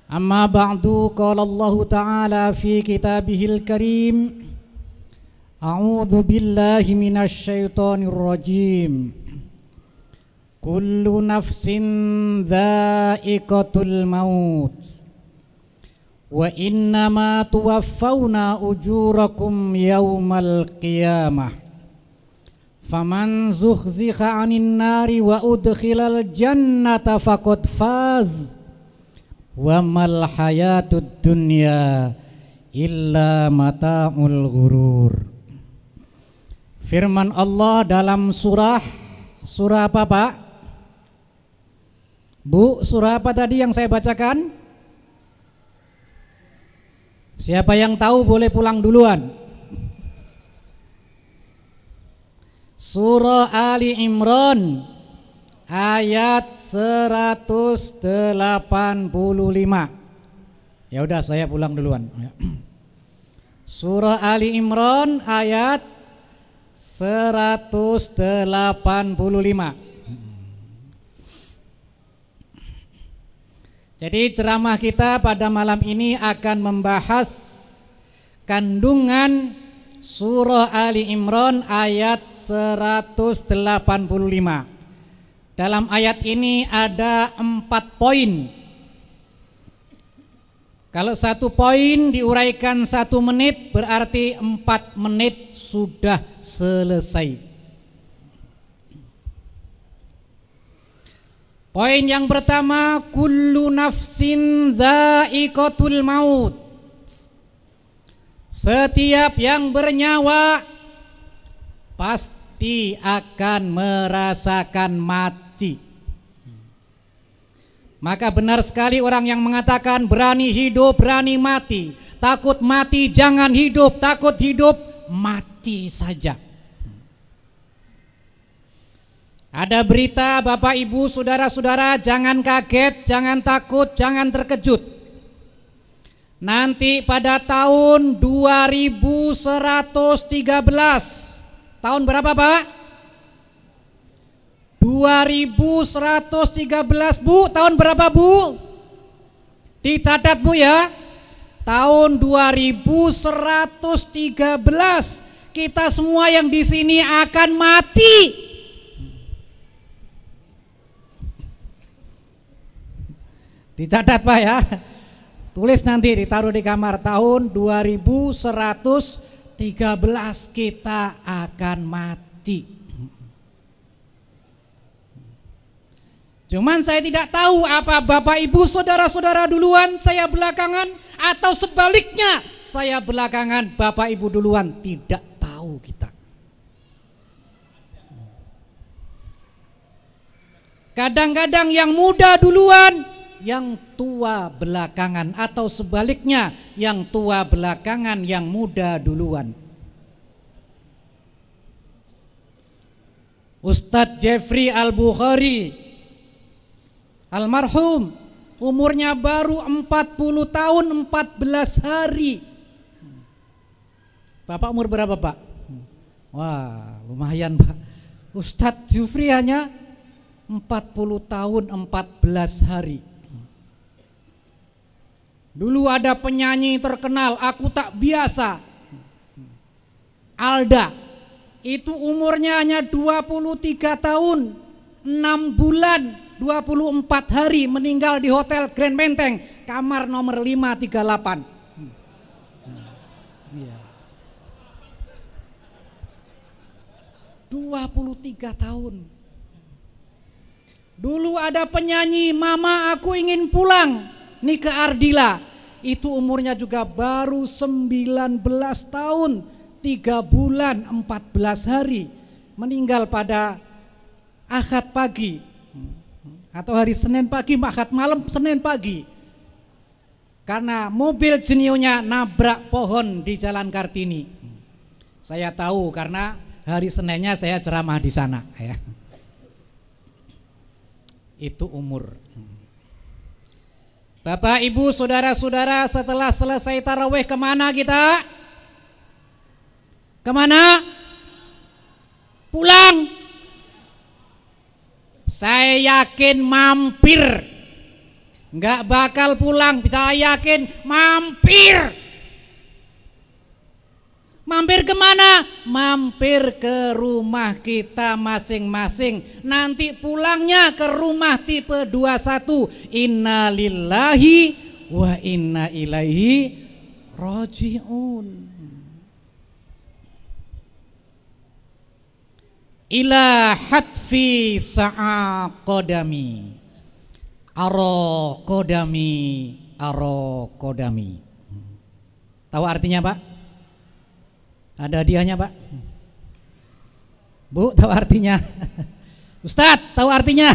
أما بعد قال الله تعالى في كتابه الكريم أعوذ بالله من الشيطان الرجيم كل نفس ذائقة الموت وإنما توفون أجوركم يوم القيامة فمن زحزح عن النار وأدخل الجنة فقد فاز وَمَا الْحَيَاةُ الدُّنْيَا إِلَّا مَتَاعُ الْغُرُورِ. Firman Allah dalam surah apa Pak? Bu, surah apa tadi yang saya bacakan? Siapa yang tahu boleh pulang duluan. Surah Ali Imran ayat 185. Ya udah saya pulang duluan. Surah Ali Imran ayat 185. Jadi ceramah kita pada malam ini akan membahas kandungan Surah Ali Imran ayat 185. Dalam ayat ini ada 4 poin. Kalau 1 poin diuraikan 1 menit berarti 4 menit sudah selesai. Poin yang pertama, kullu nafsin dha'iqatul maut. Setiap yang bernyawa pasti akan merasakan mati. Maka benar sekali orang yang mengatakan berani hidup, berani mati. Takut mati jangan hidup, takut hidup mati saja. Ada berita Bapak Ibu saudara-saudara, jangan kaget, jangan takut, jangan terkejut. Nanti pada tahun 2113, tahun berapa Pak? 2113 Bu, tahun berapa Bu? Dicatat Bu ya. Tahun 2113 kita semua yang di sini akan mati. Dicatat Pak ya. Tulis nanti ditaruh di kamar, tahun 2113 kita akan mati. Cuman saya tidak tahu apa Bapak Ibu saudara-saudara duluan, saya belakangan, atau sebaliknya saya belakangan Bapak Ibu duluan, tidak tahu kita. Kadang-kadang yang muda duluan, yang tua belakangan, atau sebaliknya yang tua belakangan, yang muda duluan. Ustadz Jeffrey Al-Bukhari almarhum, umurnya baru 40 tahun 14 hari. Bapak umur berapa Pak? Wah lumayan Pak. Ustadz Jufri hanya 40 tahun 14 hari. Dulu ada penyanyi terkenal, aku tak biasa, Alda. Itu umurnya hanya 23 tahun 6 bulan 24 hari, meninggal di Hotel Grand Menteng, kamar nomor 538. 23 tahun. Dulu ada penyanyi, Mama Aku Ingin Pulang, Nike Ardila. Itu umurnya juga baru 19 tahun 3 bulan 14 hari, meninggal pada Ahad pagi atau hari Senin pagi, Ahad malam, Senin pagi, karena mobil Genio-nya nabrak pohon di Jalan Kartini. Saya tahu karena hari Seninnya saya ceramah di sana ya. Itu umur. Bapak Ibu saudara-saudara, setelah selesai tarawih kemana kita? Kemana? Pulang. Saya yakin mampir nggak bakal pulang. Saya yakin mampir. Mampir kemana? Mampir ke rumah kita masing-masing. Nanti pulangnya ke rumah tipe 21. Inna lillahi wa inna ilaihi raji'un. Ila hatfi sa'a qadami aro qadami. Tahu artinya, Pak? Ada hadiahnya, Pak? Bu, tahu artinya? Ustadz, tahu artinya?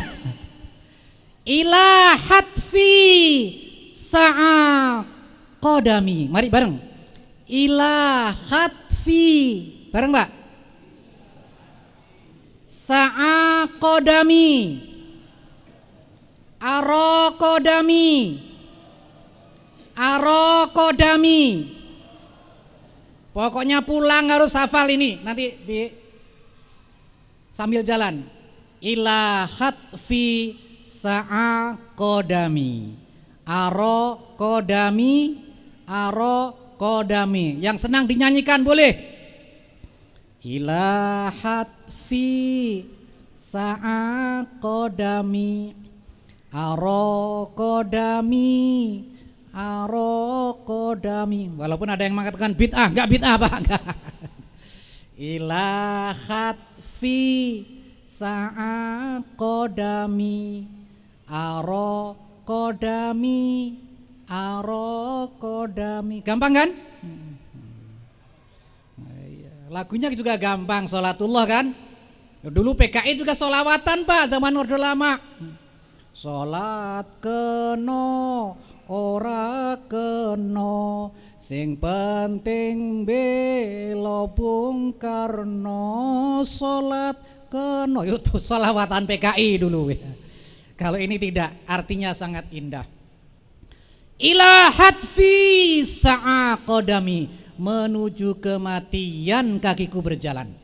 Ila hatfi sa'a qadami. Mari bareng. Ila hatfi. Bareng, Pak. Sa'a qadami aro qadami. Pokoknya pulang harus hafal ini. Nanti sambil jalan. Ila hatfi sa'a qadami aro qadami. Yang senang dinyanyikan boleh. Ila hatfi sa'a qadami aro qadami. Walaupun ada yang mengatakan bid'ah, enggak bid'ah, Pak, enggak. Ila hatfi sa'a qadami aro qadami. Gampang kan? Lagunya juga gampang, sholatullah kan. Dulu PKI juga sholawatan, Pak, zaman Orde Lama. Sholat keno ora keno, sing penting belo Bung Karno. Sholat keno, itu sholawatan PKI dulu ya. Kalau ini tidak, artinya sangat indah. Ila hatfi sa'a qadami, menuju kematian kakiku berjalan.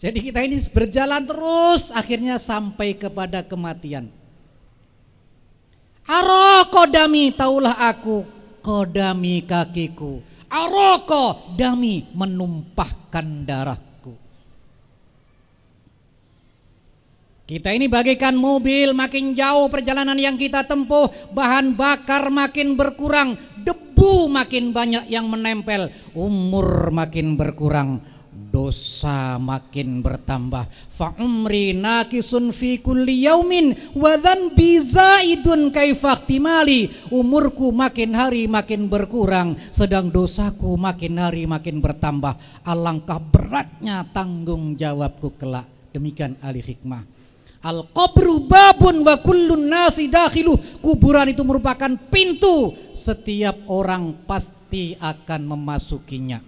Jadi kita ini berjalan terus, akhirnya sampai kepada kematian. Aro qadami, taulah aku qadami kakiku. Aro qadami, menumpahkan darahku. Kita ini bagaikan mobil, makin jauh perjalanan yang kita tempuh, bahan bakar makin berkurang, debu makin banyak yang menempel, umur makin berkurang, dosa makin bertambah. Fa umri naqisun fi kulli yaumin wa dzanbi zaidun kaifahtimali. Umurku makin hari makin berkurang, sedang dosaku makin hari makin bertambah. Alangkah beratnya tanggung jawabku kelak. Demikian ahli hikmah. Al qabru babun wa kullun nasi dakhiluh. Kuburan itu merupakan pintu, setiap orang pasti akan memasukinya.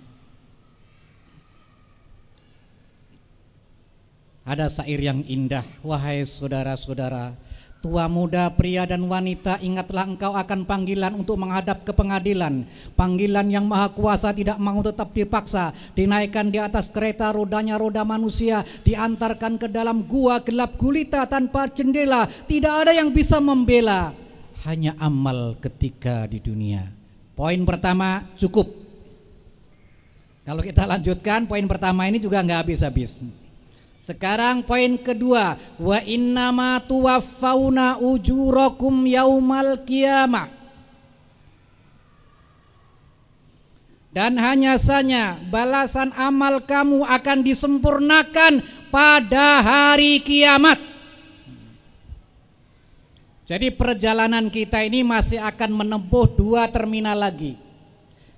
Ada syair yang indah. Wahai saudara-saudara, tua muda, pria dan wanita, ingatlah engkau akan panggilan untuk menghadap ke pengadilan. Panggilan yang maha kuasa tidak mau tetap dipaksa. Dinaikkan di atas kereta, rodanya roda manusia, diantarkan ke dalam gua gelap gulita tanpa jendela. Tidak ada yang bisa membela, hanya amal ketika di dunia. Poin pertama cukup. Kalau kita lanjutkan, poin pertama ini juga nggak habis-habis. Sekarang poin kedua, wa innama tuwaffauna ujurakum yaumal qiyamah. Dan hanya saja balasan amal kamu akan disempurnakan pada hari kiamat. Jadi perjalanan kita ini masih akan menempuh 2 terminal lagi.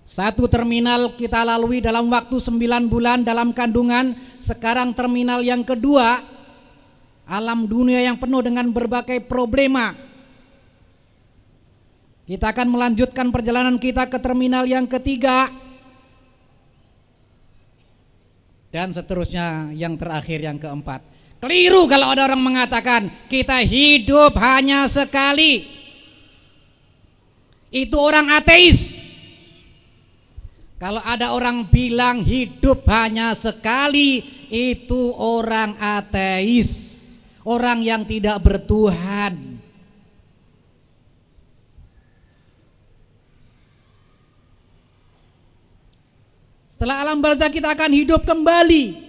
1 terminal kita lalui dalam waktu 9 bulan dalam kandungan. Sekarang terminal yang kedua, alam dunia yang penuh dengan berbagai problema. Kita akan melanjutkan perjalanan kita ke terminal yang ketiga, dan seterusnya yang terakhir, yang keempat. Keliru kalau ada orang mengatakan kita hidup hanya sekali. Itu orang ateis. Kalau ada orang bilang hidup hanya sekali, itu orang ateis, orang yang tidak bertuhan. Setelah alam barzakh kita akan hidup kembali.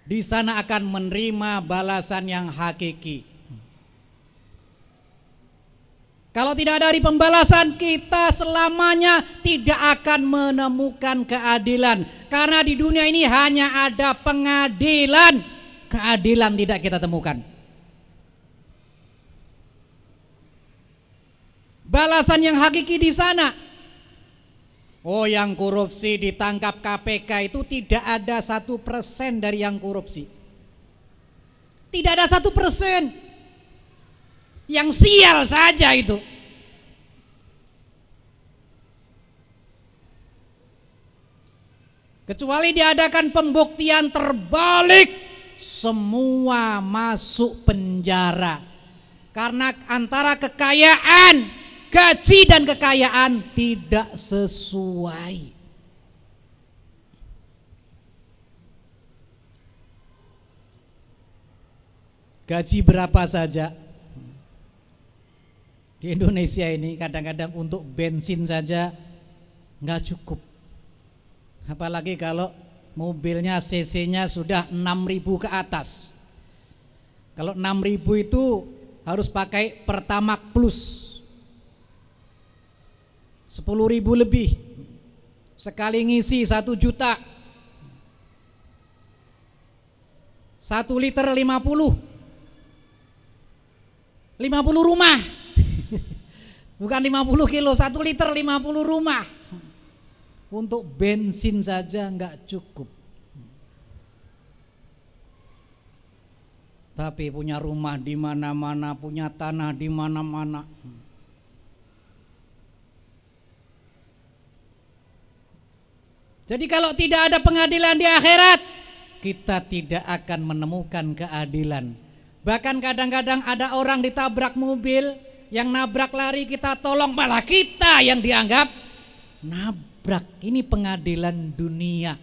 Di sana akan menerima balasan yang hakiki. Kalau tidak ada hari pembalasan, kita selamanya tidak akan menemukan keadilan. Karena di dunia ini hanya ada pengadilan. Keadilan tidak kita temukan. Balasan yang hakiki di sana. Oh, yang korupsi ditangkap KPK itu tidak ada 1% dari yang korupsi. Tidak ada 1%. Yang sial saja itu. Kecuali diadakan pembuktian terbalik, semua masuk penjara. Karena antara kekayaan, gaji dan kekayaan tidak sesuai. Gaji berapa saja di Indonesia ini kadang-kadang untuk bensin saja nggak cukup. Apalagi kalau mobilnya cc-nya sudah 6.000 ke atas. Kalau 6.000 itu harus pakai Pertamax Plus 10.000 lebih. Sekali ngisi 1 juta. 1 liter 50 rumah. Bukan 50 kilo, 1 liter 50 rumah. Untuk bensin saja enggak cukup. Tapi punya rumah di mana-mana, punya tanah di mana-mana. Jadi kalau tidak ada pengadilan di akhirat, kita tidak akan menemukan keadilan. Bahkan kadang-kadang ada orang ditabrak mobil, yang nabrak lari kita tolong, malah kita yang dianggap nabrak. Ini pengadilan dunia.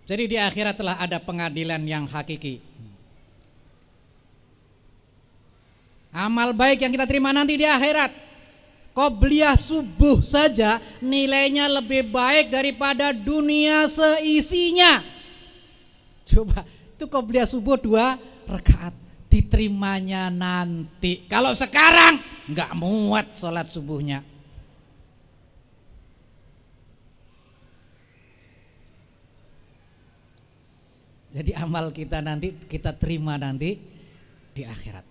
Jadi di akhirat telah ada pengadilan yang hakiki. Amal baik yang kita terima nanti di akhirat, qobliyah subuh saja nilainya lebih baik daripada dunia seisinya. Coba, itu qobliyah subuh 2 rakaat, diterimanya nanti. Kalau sekarang nggak muat sholat subuhnya. Jadi amal kita nanti kita terima nanti di akhirat.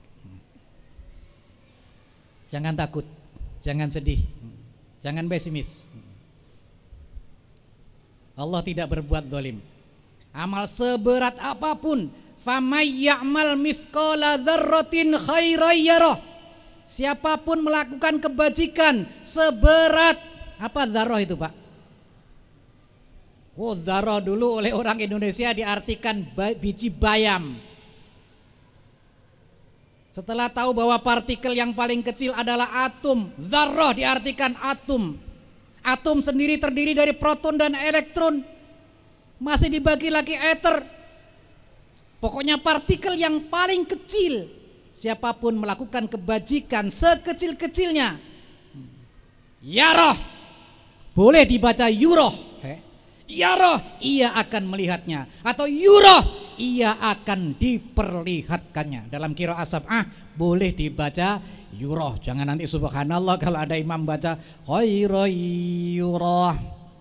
Jangan takut, jangan sedih, jangan pesimis. Allah tidak berbuat zalim. Amal seberat apapun, famay ya'mal mithqala dzarratin khairan yarah. Siapapun melakukan kebajikan seberat apa dzarrah itu, Pak? Oh, dzarrah dulu oleh orang Indonesia diartikan biji bayam. Setelah tahu bahwa partikel yang paling kecil adalah atom, dzarrah diartikan atom. Atom sendiri terdiri dari proton dan elektron. Masih dibagi lagi ether. Pokoknya partikel yang paling kecil. Siapapun melakukan kebajikan sekecil-kecilnya, yarah, boleh dibaca yuroh. Yarah, ia akan melihatnya. Atau yuroh, ia akan diperlihatkannya. Dalam qiraah sab'ah boleh dibaca yuroh. Jangan nanti subhanallah kalau ada imam baca khairu yuroh.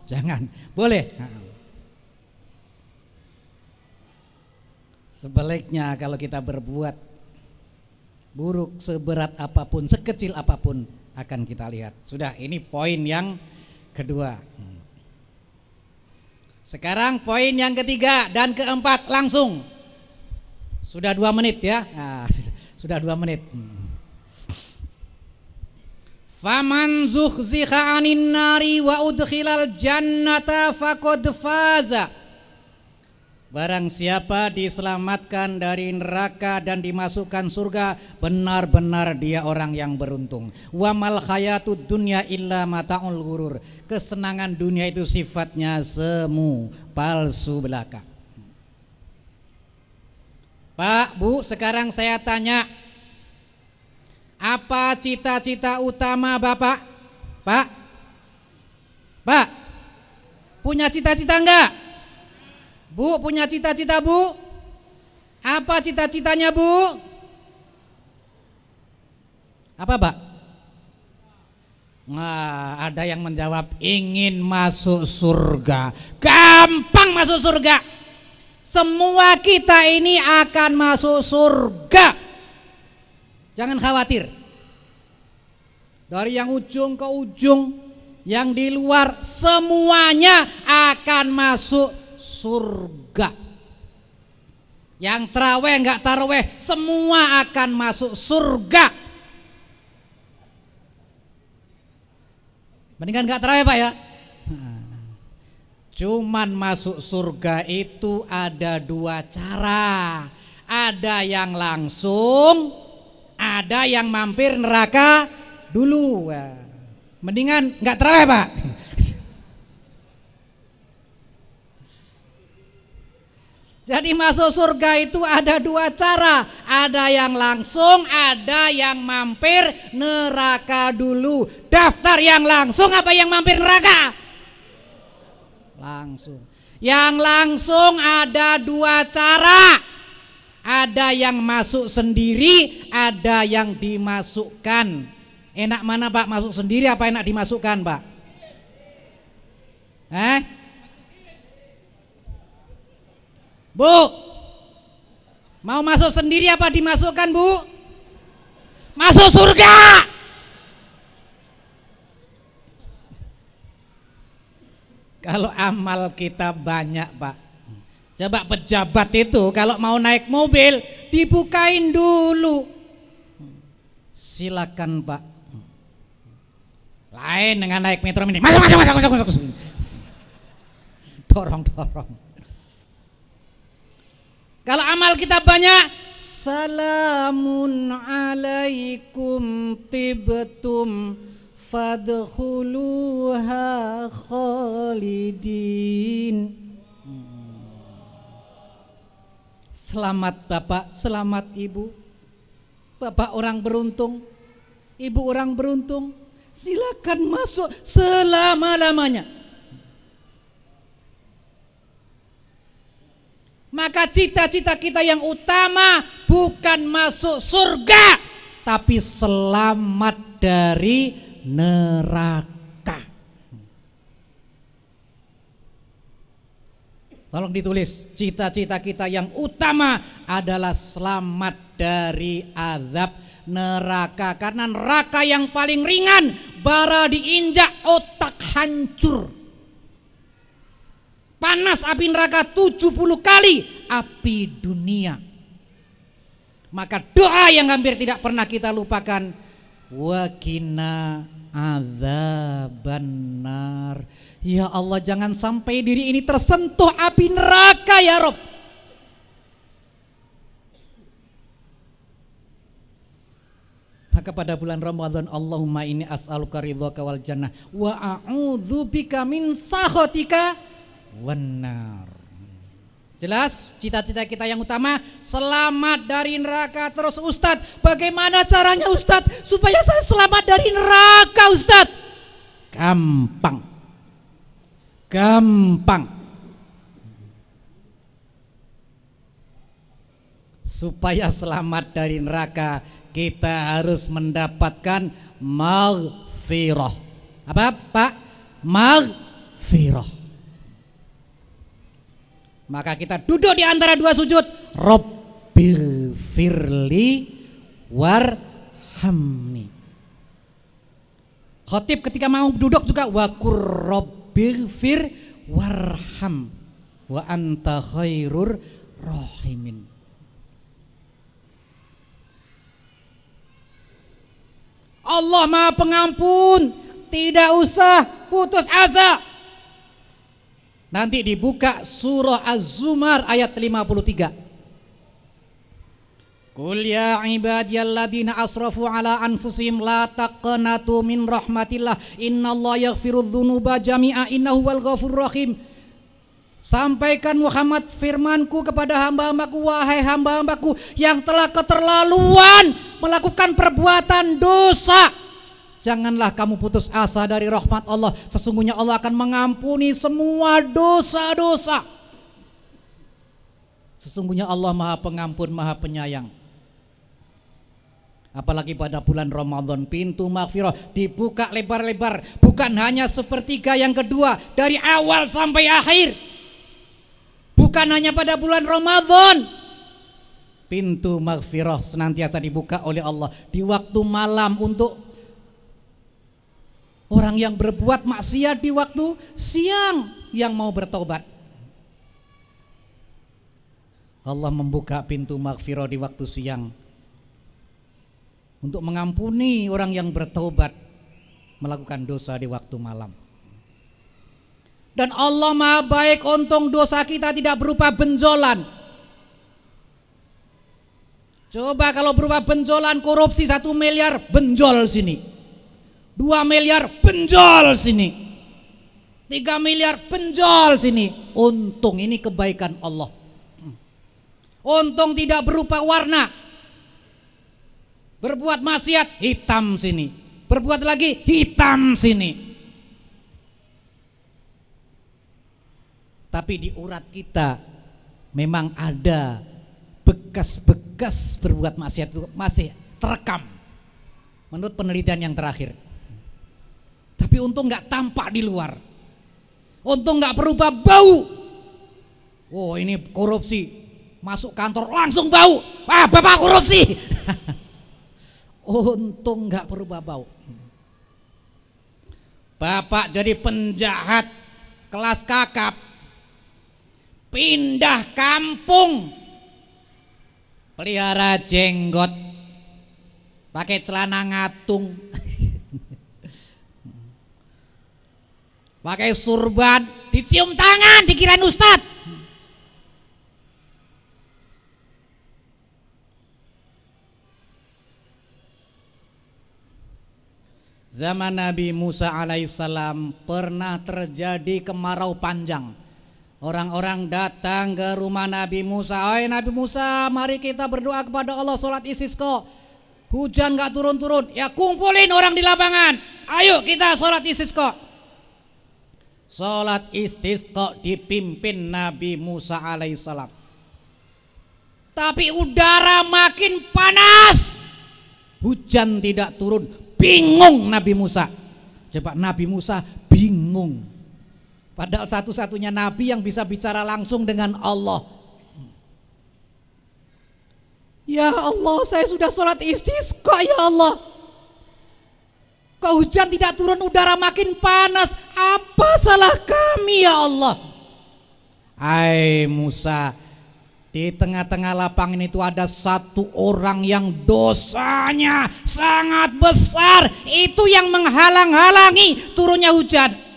Jangan, boleh. Sebaliknya kalau kita berbuat buruk seberat apapun, sekecil apapun akan kita lihat. Sudah, ini poin yang kedua. Sekarang poin yang ketiga dan keempat langsung. Sudah 2 menit ya. Nah, sudah 2 menit. Faman zuhziha 'anin nari wa udkhilal jannata faqad faza. Barang siapa diselamatkan dari neraka dan dimasukkan surga, benar-benar dia orang yang beruntung. Wa mal hayatud dunya illa mata'ul ghurur. Kesenangan dunia itu sifatnya semu, palsu belaka. Pak, Bu, sekarang saya tanya, Apa cita-cita utama Bapak? Pak? Pak? Punya cita-cita enggak? Bu, punya cita-cita Bu? Apa cita-citanya Bu? Apa Pak? Nah, ada yang menjawab ingin masuk surga. Gampang masuk surga. Semua kita ini akan masuk surga. Jangan khawatir. Dari yang ujung ke ujung, yang di luar, semuanya akan masuk surga. Yang taraweh enggak taraweh, semua akan masuk surga. Mendingan enggak taraweh Pak ya. Cuman masuk surga itu ada 2 cara. Ada yang langsung, ada yang mampir neraka dulu. Mendingan enggak taraweh Pak. Jadi masuk surga itu ada 2 cara. Ada yang langsung, ada yang mampir neraka dulu. Daftar yang langsung apa yang mampir neraka? Langsung. Yang langsung ada 2 cara. Ada yang masuk sendiri, ada yang dimasukkan. Enak mana Pak, masuk sendiri apa enak dimasukkan Pak? Bu, mau masuk sendiri apa dimasukkan Bu? Masuk surga. Kalau amal kita banyak Pak. Coba pejabat itu kalau mau naik mobil dibukain dulu. Silakan Pak. Lain dengan naik metro mini. Masuk. Dorong. Kalau amal kita banyak, salamun alaikum tibtum fadkhuluha khalidin. Selamat Bapak, selamat Ibu. Bapak orang beruntung, Ibu orang beruntung. Silakan masuk selama-lamanya. Maka cita-cita kita yang utama bukan masuk surga, tapi selamat dari neraka. Tolong ditulis, cita-cita kita yang utama adalah selamat dari azab neraka. Karena neraka yang paling ringan, bara diinjak otak hancur. Panas api neraka 70 kali api dunia. Maka doa yang hampir tidak pernah kita lupakan, wa qina adzabannar. Ya Allah, jangan sampai diri ini tersentuh api neraka ya Rob. Maka pada bulan Ramadan, Allahumma inni as'aluka ridhaka wal jannah wa a'udzubika min sakhatika benar. Jelas cita-cita kita yang utama selamat dari neraka. Terus Ustadz, bagaimana caranya Ustadz supaya saya selamat dari neraka Ustadz? Gampang. Supaya selamat dari neraka, kita harus mendapatkan maghfirah. Apa Pak? Maghfirah. Maka kita duduk di antara 2 sujud. Rabbighfirli warhamni. Khotib ketika mau duduk juga waqur rabbighfir warham wa anta khairur rahimin. Allah Maha Pengampun, tidak usah putus asa. Nanti dibuka surah Az-Zumar ayat 53. Qul ya ibadiyalladzina asrafu ala anfusihim la taqnatu min rahmatillah innallaha yaghfirudz dzunuba jami'a innahu wal ghafurur rahim. Sampaikan Muhammad firmanku kepada hamba-hambaku, wahai hamba-hambaku yang telah keterlaluan melakukan perbuatan dosa, janganlah kamu putus asa dari rahmat Allah. Sesungguhnya Allah akan mengampuni semua dosa-dosa. Sesungguhnya Allah Maha Pengampun, Maha Penyayang. Apalagi pada bulan Ramadan, pintu maghfirah dibuka lebar-lebar, bukan hanya sepertiga yang kedua dari awal sampai akhir. Bukan hanya pada bulan Ramadan, pintu maghfirah senantiasa dibuka oleh Allah di waktu malam untuk orang yang berbuat maksiat di waktu siang yang mau bertobat. Allah membuka pintu maghfirah di waktu siang untuk mengampuni orang yang bertobat melakukan dosa di waktu malam. Dan Allah Maha baik, untung dosa kita tidak berupa benjolan. Coba kalau berupa benjolan, korupsi 1 miliar, benjol sini, 2 miliar, benjol sini, 3 miliar, benjol sini. Untung ini kebaikan Allah. Untung tidak berupa warna. Berbuat maksiat hitam sini, berbuat lagi hitam sini. Tapi di urat kita memang ada bekas-bekas berbuat maksiat itu masih terekam menurut penelitian yang terakhir. Tapi untung nggak tampak di luar, untung nggak berubah bau. Oh ini korupsi, masuk kantor langsung bau, ah bapak korupsi. Untung nggak berubah bau. Bapak jadi penjahat kelas kakap, pindah kampung, pelihara jenggot, pakai celana ngatung, pakai surban, dicium tangan, dikirain ustadz. Zaman Nabi Musa alaihissalam pernah terjadi kemarau panjang. Orang-orang datang ke rumah Nabi Musa. Hai Nabi Musa, mari kita berdoa kepada Allah, sholat istisqa. Hujan gak turun-turun, ya kumpulin orang di lapangan, ayo kita sholat istisqa. Sholat istisqa dipimpin Nabi Musa alaihissalam. Tapi udara makin panas, hujan tidak turun. Bingung Nabi Musa. Coba Nabi Musa bingung. Padahal satu-satunya Nabi yang bisa bicara langsung dengan Allah. Ya Allah, saya sudah sholat istisqa ya Allah. Kok hujan tidak turun, udara makin panas. Apa salah kami ya Allah? Hai Musa, di tengah-tengah lapangan itu ada satu orang yang dosanya sangat besar. Itu yang menghalang-halangi turunnya hujan.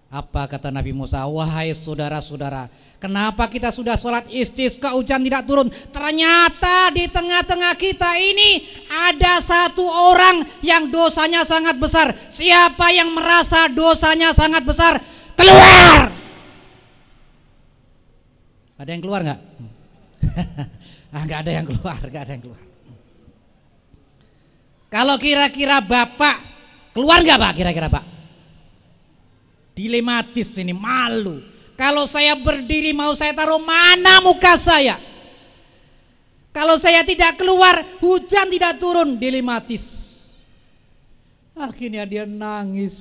Apa kata Nabi Musa? Wahai saudara-saudara, kenapa kita sudah sholat istisqa hujan tidak turun? Ternyata di tengah-tengah kita ini ada satu orang yang dosanya sangat besar. Siapa yang merasa dosanya sangat besar? Keluar! Ada yang keluar nggak? Nggak ada yang keluar, nggak ada yang keluar. Kalau kira-kira bapak keluar nggak pak? Kira-kira pak? Dilematis ini, malu. Kalau saya berdiri mau saya taruh mana muka saya? Kalau saya tidak keluar, hujan tidak turun, dilematis. Akhirnya dia nangis,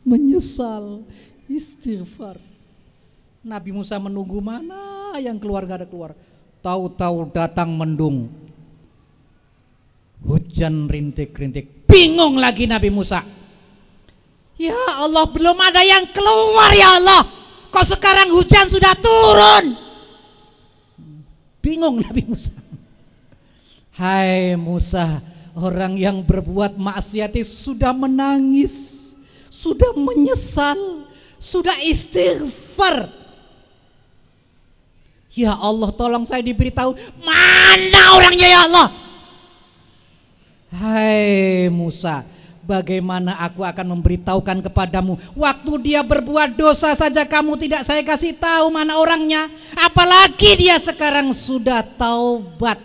menyesal, istighfar. Nabi Musa menunggu mana yang keluar, gak ada keluar. Tahu-tahu datang mendung, hujan rintik-rintik. Bingung lagi Nabi Musa. Ya Allah, belum ada yang keluar ya Allah. Kok sekarang hujan sudah turun? Bingung Nabi Musa. Hai Musa, orang yang berbuat maksiat sudah menangis, sudah menyesal, sudah istighfar. Ya Allah, tolong saya diberitahu mana orangnya ya Allah. Hai Musa, bagaimana aku akan memberitahukan kepadamu? Waktu dia berbuat dosa saja kamu tidak saya kasih tahu mana orangnya, apalagi dia sekarang sudah taubat.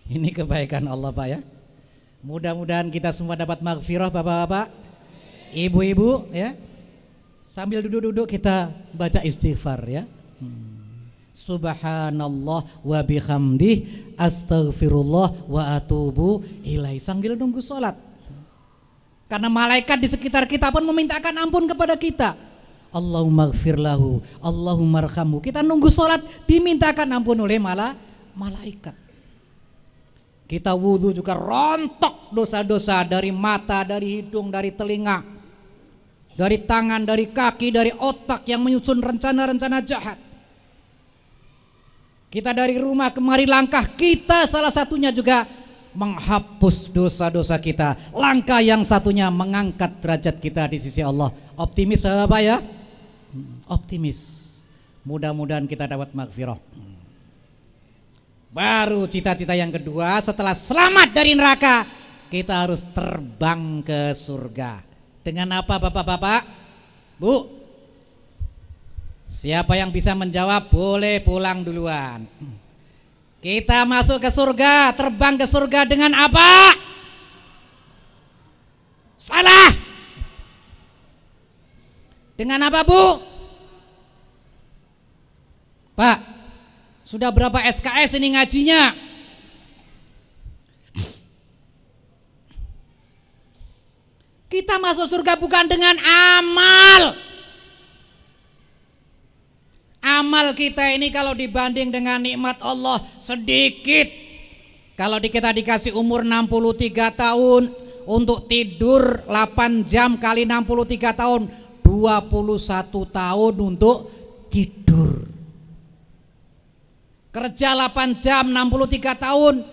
Ini kebaikan Allah Pak ya. Mudah-mudahan kita semua dapat maghfirah Bapak-bapak, Ibu-ibu ya. Sambil duduk-duduk kita baca istighfar ya. Subhanallah wa bihamdih astaghfirullah wa atubu ilaih, sambil nunggu sholat. Karena malaikat di sekitar kita pun memintakan ampun kepada kita. Allahumma gfir lahu, Allahumma arhamhu. Kita nunggu sholat dimintakan ampun oleh malaikat. Kita wudhu juga rontok dosa-dosa dari mata, dari hidung, dari telinga, dari tangan, dari kaki, dari otak yang menyusun rencana-rencana jahat. Kita dari rumah kemari langkah kita salah satunya juga menghapus dosa-dosa kita. Langkah yang satunya mengangkat derajat kita di sisi Allah. Optimis Bapak ya? Optimis. Mudah-mudahan kita dapat maghfirah. Baru cita-cita yang kedua, setelah selamat dari neraka, kita harus terbang ke surga. Dengan apa Bapak-bapak? Bu? Siapa yang bisa menjawab boleh pulang duluan. Kita masuk ke surga, terbang ke surga dengan apa? Salah. Dengan apa Bu? Pak, sudah berapa SKS ini ngajinya? Kita masuk surga bukan dengan amal. Amal kita ini kalau dibanding dengan nikmat Allah sedikit. Kalau kita dikasih umur 63 tahun untuk tidur 8 jam kali 63 tahun, 21 tahun untuk tidur. Kerja 8 jam 63 tahun,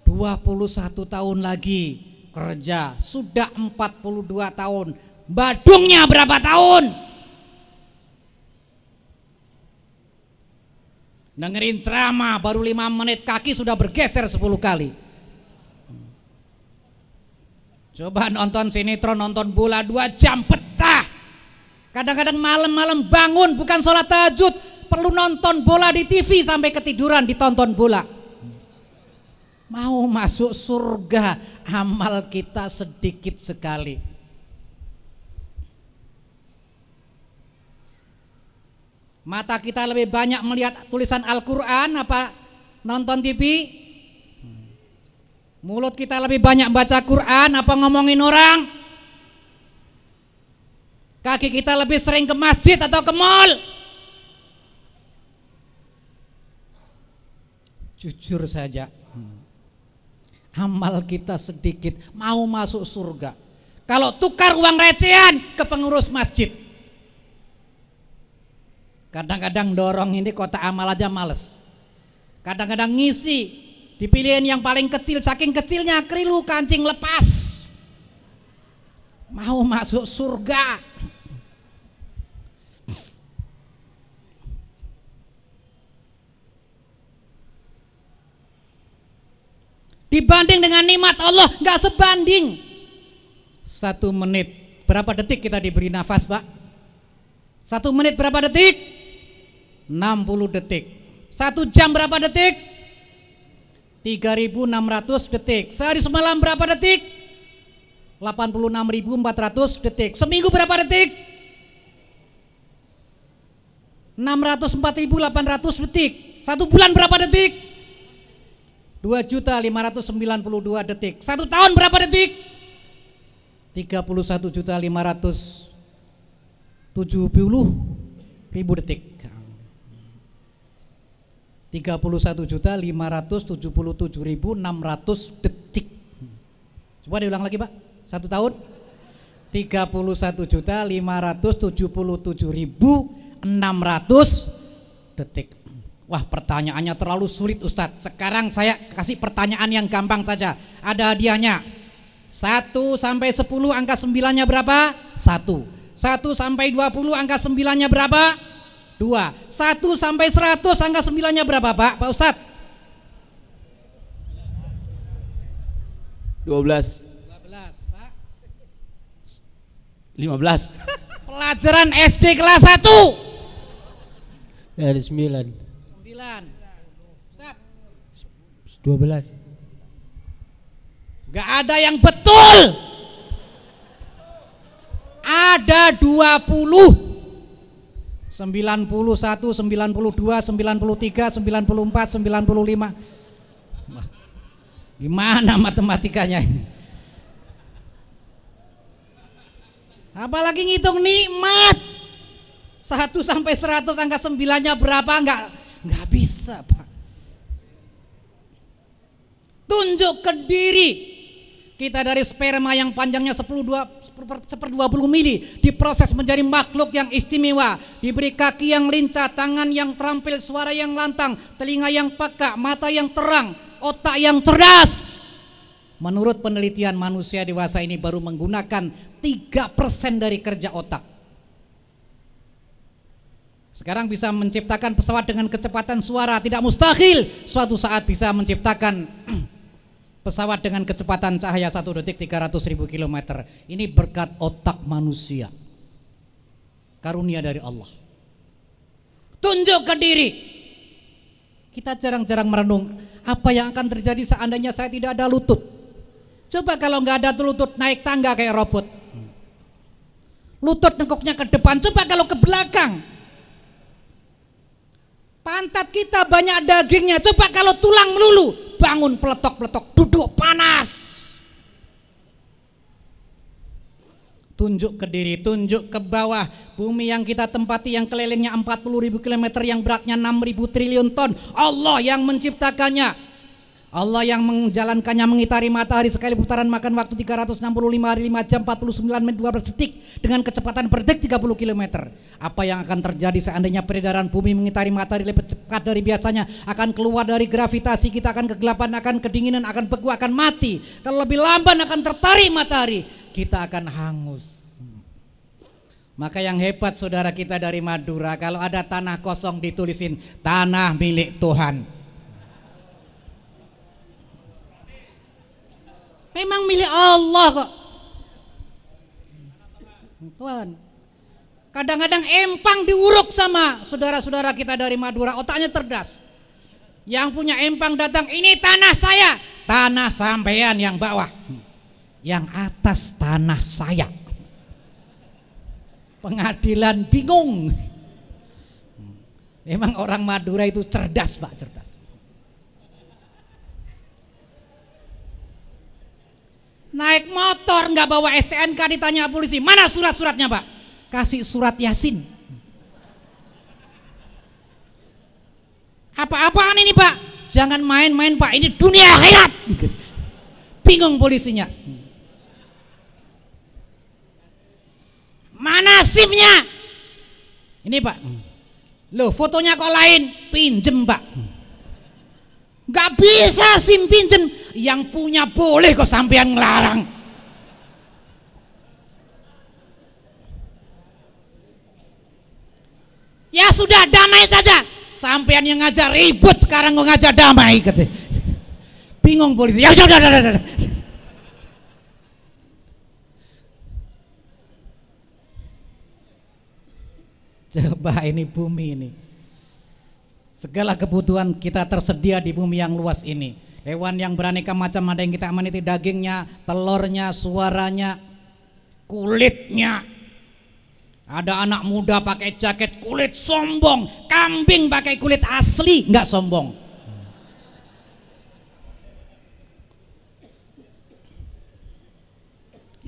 21 tahun lagi kerja, sudah 42 tahun. Badungnya berapa tahun? Dengerin ceramah baru 5 menit kaki sudah bergeser 10 kali. Coba nonton sinetron, nonton bola 2 jam betah. Kadang-kadang malam-malam bangun bukan sholat tahajud, perlu nonton bola di TV sampai ketiduran ditonton bola. Mau masuk surga, amal kita sedikit sekali. Mata kita lebih banyak melihat tulisan Al-Quran apa nonton TV? Mulut kita lebih banyak baca Quran apa ngomongin orang? Kaki kita lebih sering ke masjid atau ke mall? Jujur saja, amal kita sedikit, mau masuk surga. Kalau tukar uang recehan ke pengurus masjid. Kadang-kadang dorong ini kotak amal aja males. Kadang-kadang ngisi, dipilihin yang paling kecil, saking kecilnya krilu kancing lepas. Mau masuk surga. Dibanding dengan nikmat Allah nggak sebanding. 1 menit berapa detik kita diberi nafas Pak? 1 menit berapa detik? 60 detik. 1 jam berapa detik? 3.600 detik. Sehari semalam berapa detik? 86.400 detik. Seminggu berapa detik? 604.800 detik. 1 bulan berapa detik? 2.592 detik. 1 tahun berapa detik? 31.570.000 detik. 31.577.600 detik. Coba diulang lagi Pak. 1 tahun 31.577.600 detik. Wah, pertanyaannya terlalu sulit Ustadz. Sekarang saya kasih pertanyaan yang gampang saja. Ada hadiahnya. 1 sampai 10 angka 9-nya berapa? 1. 1 sampai 20 angka 9-nya berapa? 2. 1 sampai 100 angka 9-nya berapa Pak Ustadz? 12. 12 Pak. 15. Pelajaran SD kelas 1. Dari 9. 9. Ustadz. 12. Gak ada yang betul. Ada 20, 91, 92, 93, 94, 95. Wah, gimana matematikanya ini? Apalagi ngitung nikmat. 1 sampai 100 angka 9-nya berapa? Enggak bisa, Pak. Tunjuk ke diri. Kita dari sperma yang panjangnya 1/20 mili diproses menjadi makhluk yang istimewa, diberi kaki yang lincah, tangan yang terampil, suara yang lantang, telinga yang peka, mata yang terang, otak yang cerdas. Menurut penelitian, manusia dewasa ini baru menggunakan 3% dari kerja otak. Sekarang bisa menciptakan pesawat dengan kecepatan suara, tidak mustahil suatu saat bisa menciptakan pesawat dengan kecepatan cahaya 1 detik 300.000 km. Ini berkat otak manusia, karunia dari Allah. Tunjuk ke diri. Kita jarang-jarang merenung apa yang akan terjadi seandainya saya tidak ada lutut. Coba kalau nggak ada lutut, naik tangga kayak robot. Lutut nengkoknya ke depan, coba kalau ke belakang. Pantat kita banyak dagingnya, coba kalau tulang melulu. Bangun peletok-peletok, duduk panas. Tunjuk ke diri, tunjuk ke bawah. Bumi yang kita tempati yang kelilingnya 40.000 km, yang beratnya 6.000 triliun ton. Allah yang menciptakannya. Allah yang menjalankannya mengitari matahari sekali putaran makan waktu 365 hari 5 jam 49 menit 12 detik dengan kecepatan per detik 30 km. Apa yang akan terjadi seandainya peredaran bumi mengitari matahari lebih cepat dari biasanya? Akan keluar dari gravitasi, kita akan kegelapan, akan kedinginan, akan beku, akan mati. Kalau lebih lamban akan tertarik matahari, kita akan hangus. Maka yang hebat saudara kita dari Madura, kalau ada tanah kosong ditulisin tanah milik Tuhan. Memang milik Allah kok. Tuhan. Kadang-kadang empang diuruk sama saudara-saudara kita dari Madura, otaknya cerdas. Yang punya empang datang, ini tanah saya. Tanah sampean yang bawah. Yang atas tanah saya. Pengadilan bingung. Memang orang Madura itu cerdas, Pak, cerdas. Naik motor nggak bawa STNK, ditanya polisi, mana surat-suratnya Pak? Kasih surat Yasin. Apa-apaan ini Pak? Jangan main-main Pak, ini dunia akhirat. Bingung polisinya. Mana SIM-nya? Ini Pak. Loh, fotonya kok lain? Pinjem Pak. Nggak bisa SIM pinjem. Yang punya boleh kok sampean ngelarang. Ya sudah, damai saja. Sampean yang ngajak ribut, sekarang kok ngajak damai. Bingung polisi. Ya sudah. Coba ini bumi ini. Segala kebutuhan kita tersedia di bumi yang luas ini. Hewan yang beraneka macam, ada yang kita meniti dagingnya, telurnya, suaranya, kulitnya. Ada anak muda pakai jaket kulit sombong, kambing pakai kulit asli nggak sombong.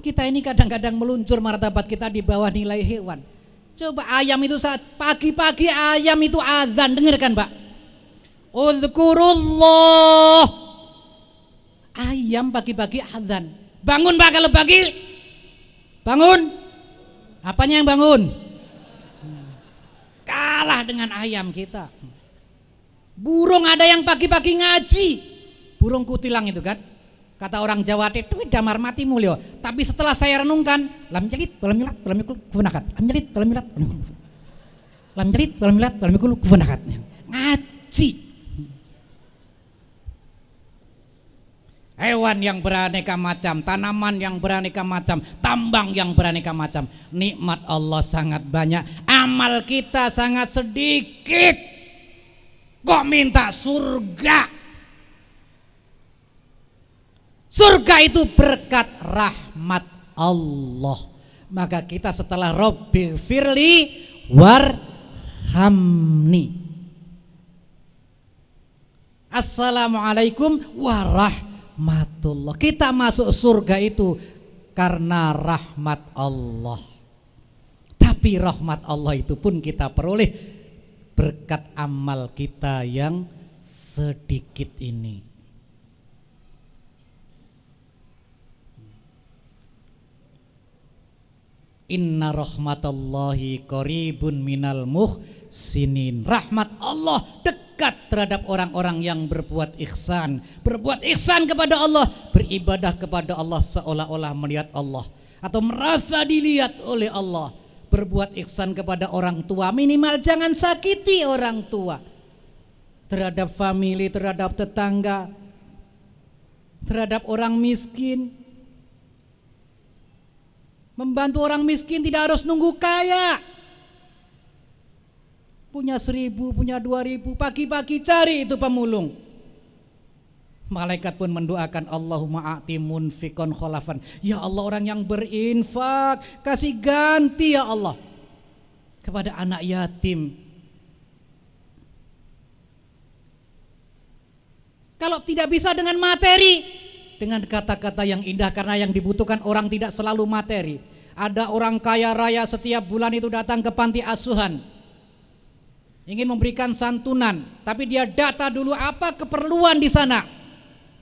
Kita ini kadang-kadang meluncur martabat kita di bawah nilai hewan. Coba ayam itu saat pagi-pagi ayam itu azan, dengarkan Pak. Udzkurullah. Ayam pagi-pagi azan. Bangun Pak kalau pagi. Bangun. Apanya yang bangun? Kalah dengan ayam kita. Burung ada yang pagi-pagi ngaji. Burung kutilang itu kan. Kata orang Jawa itu damar mati mulio. Tapi setelah saya renungkan, lam jalit balam milat balam mikul kufunakat. Lam jalit balam milat balam mikul. Lam jalit balam milat balam mikul kufunakat. Ngaji. Hewan yang beraneka macam, tanaman yang beraneka macam, tambang yang beraneka macam. Nikmat Allah sangat banyak, amal kita sangat sedikit. Kok minta surga? Surga itu berkat rahmat Allah. Maka kita setelah Rabbi firli warhamni, Assalamualaikum warahmatullah. Kita masuk surga itu karena rahmat Allah. Tapi rahmat Allah itu pun kita peroleh berkat amal kita yang sedikit ini. Inna rahmatallahi qaribun minal muhsinin. Rahmat Allah dekat terhadap orang-orang yang berbuat ihsan. Berbuat ihsan kepada Allah, beribadah kepada Allah seolah-olah melihat Allah atau merasa dilihat oleh Allah. Berbuat ihsan kepada orang tua, minimal jangan sakiti orang tua. Terhadap famili, terhadap tetangga, terhadap orang miskin. Membantu orang miskin tidak harus nunggu kaya. Punya 1.000, punya 2.000, pagi-pagi cari itu pemulung. Malaikat pun mendoakan, Allahumma a'ti munfiqan kholafan. Ya Allah, orang yang berinfak kasih ganti ya Allah kepada anak yatim. Kalau tidak bisa dengan materi, dengan kata-kata yang indah, karena yang dibutuhkan orang tidak selalu materi. Ada orang kaya raya setiap bulan itu datang ke panti asuhan, ingin memberikan santunan, tapi dia data dulu apa keperluan di sana.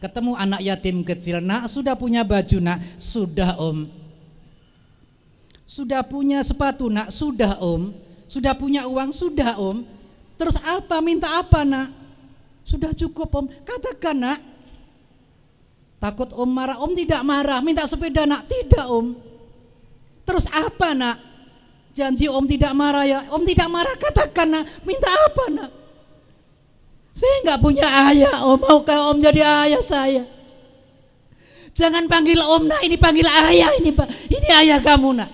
Ketemu anak yatim kecil, nak sudah punya baju nak? Sudah om. Sudah punya sepatu nak? Sudah om. Sudah punya uang? Sudah om. Terus apa? Minta apa nak? Sudah cukup om. Katakan nak. Takut om marah? Om tidak marah. Minta sepeda nak? Tidak om. Terus apa nak? Janji om tidak marah ya? Om tidak marah, katakan nak. Minta apa nak? Saya nggak punya ayah om, maukah om jadi ayah saya? Jangan panggil om nak, ini panggil ayah ini pak. Ini ayah kamu nak.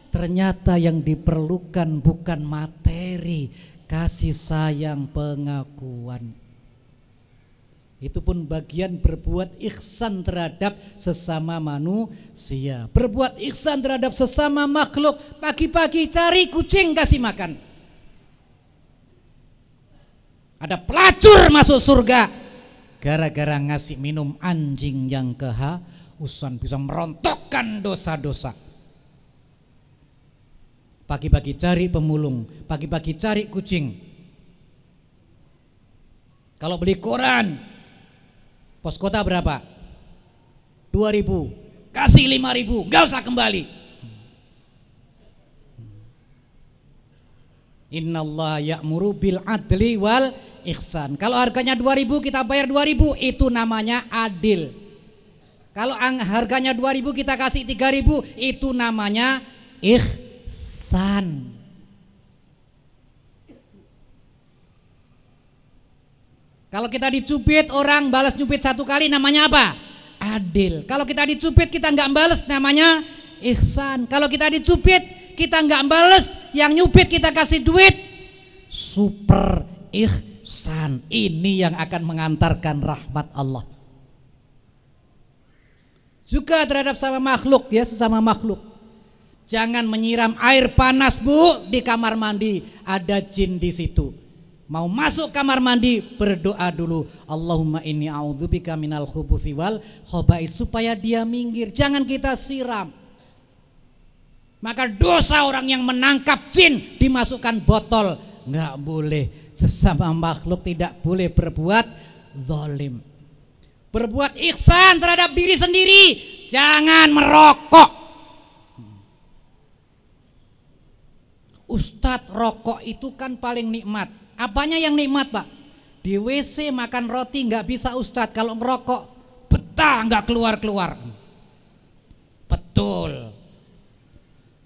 Ternyata yang diperlukan bukan materi, kasih sayang, pengakuan. Itu pun bagian berbuat ihsan terhadap sesama manusia. Berbuat ihsan terhadap sesama makhluk. Pagi-pagi cari kucing kasih makan. Ada pelacur masuk surga gara-gara ngasih minum anjing yang kehausan, bisa merontokkan dosa-dosa. Pagi-pagi cari pemulung, pagi-pagi cari kucing. Kalau beli koran pos kota berapa? 2.000, kasih 5.000, gak usah kembali. Innallaha ya'muru bil adli wal ihsan. Kalau harganya 2.000 kita bayar 2.000, itu namanya adil. Kalau harganya 2.000 kita kasih 3.000, itu namanya ihsan. Kalau kita dicubit, orang balas nyubit 1 kali, namanya apa? Adil. Kalau kita dicubit kita nggak balas, namanya ihsan. Kalau kita dicubit kita nggak balas, yang nyubit kita kasih duit, super ihsan. Ini yang akan mengantarkan rahmat Allah. Juga terhadap sama makhluk ya, sesama makhluk. Jangan menyiram air panas bu di kamar mandi, ada jin di situ. Mau masuk kamar mandi, berdoa dulu, Allahumma inni a'udzubika minal khubuthi wal khobais, supaya dia minggir. Jangan kita siram. Maka dosa orang yang menangkap jin dimasukkan botol. Nggak boleh. Sesama makhluk tidak boleh berbuat zalim. Berbuat ihsan terhadap diri sendiri. Jangan merokok. Ustadz, rokok itu kan paling nikmat. Apanya yang nikmat pak? Di WC makan roti nggak bisa Ustadz. Kalau merokok betah nggak keluar-keluar. Betul.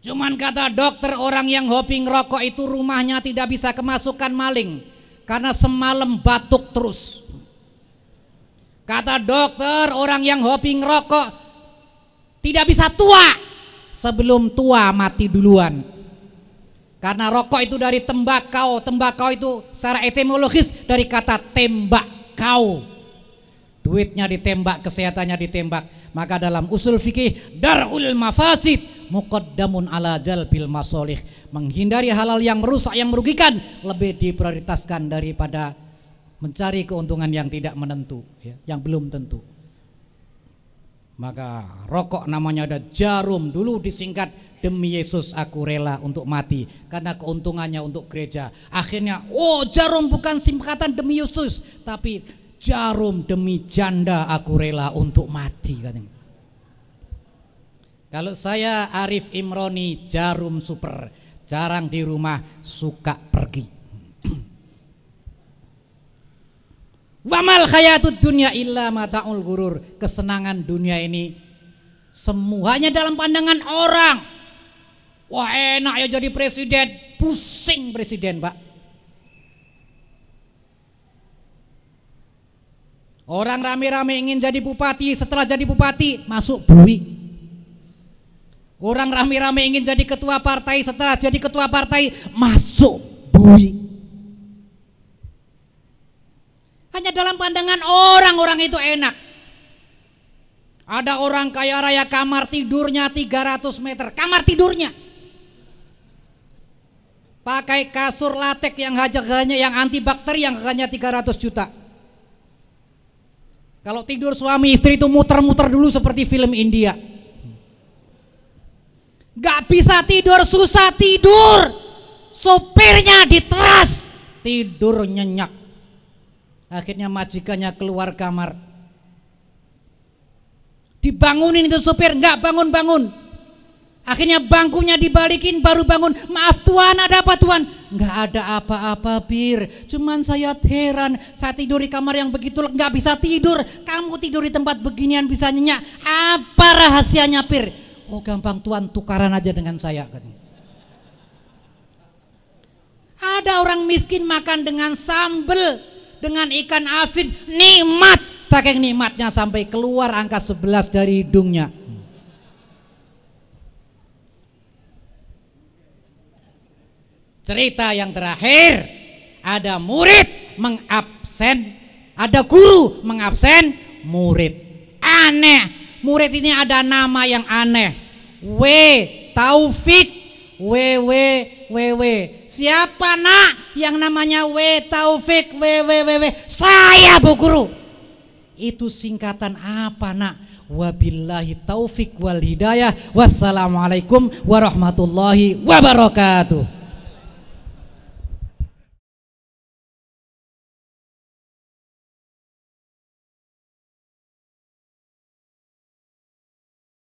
Cuman kata dokter, orang yang hobi ngerokok itu rumahnya tidak bisa kemasukan maling karena semalam batuk terus. Kata dokter, orang yang hobi ngerokok tidak bisa tua, sebelum tua mati duluan. Karena rokok itu dari tembakau. Tembakau itu secara etimologis dari kata tembakau. duitnya ditembak, kesehatannya ditembak. Maka dalam usul fikih, darul mafasid muqaddamun ala jalbil masolih, menghindari hal-hal yang merusak, yang merugikan lebih diprioritaskan daripada mencari keuntungan yang tidak menentu, ya, yang belum tentu. Maka rokok namanya ada jarum, dulu disingkat demi Yesus aku rela untuk mati, karena keuntungannya untuk gereja. Akhirnya jarum bukan singkatan demi Yesus, tapi jarum demi janda aku rela untuk mati katanya. Kalau saya Arif Imroni, jarum super, jarang di rumah, suka pergi. Wamal khayatud dunya illa mata'ul ghurur. Kesenangan dunia ini semuanya dalam pandangan orang. Wah enak ya jadi presiden, pusing presiden Pak. Orang rame-rame ingin jadi bupati, setelah jadi bupati masuk bui. Orang rame-rame ingin jadi ketua partai, setelah jadi ketua partai masuk bui. Hanya dalam pandangan orang-orang itu enak. Ada orang kaya raya kamar tidurnya 300 meter, kamar tidurnya. Pakai kasur latek yang harganya yang antibakteri yang harganya 300 juta. Kalau tidur suami istri itu muter-muter dulu seperti film India. Gak bisa tidur, susah tidur. Sopirnya diteras, tidur nyenyak. Akhirnya majikannya keluar kamar, dibangunin itu sopir, nggak bangun-bangun. Akhirnya bangkunya dibalikin, baru bangun. Maaf tuan, ada apa tuan? Nggak ada apa-apa Bir, cuman saya heran, saya tidur di kamar yang begitu nggak bisa tidur, kamu tidur di tempat beginian bisa nyenyak. Apa rahasianya Bir? Oh gampang tuan, tukaran aja dengan saya katanya. Ada orang miskin makan dengan sambel, dengan ikan asin, nikmat, saking nikmatnya sampai keluar angka 11 dari hidungnya. Cerita yang terakhir, ada murid mengabsen, ada guru mengabsen murid. Aneh, murid ini ada nama yang aneh. Taufik, Siapa nak yang namanya Taufik, Saya Bu Guru. Itu singkatan apa nak? Wabillahi taufik wal hidayah. Wassalamualaikum warahmatullahi wabarakatuh.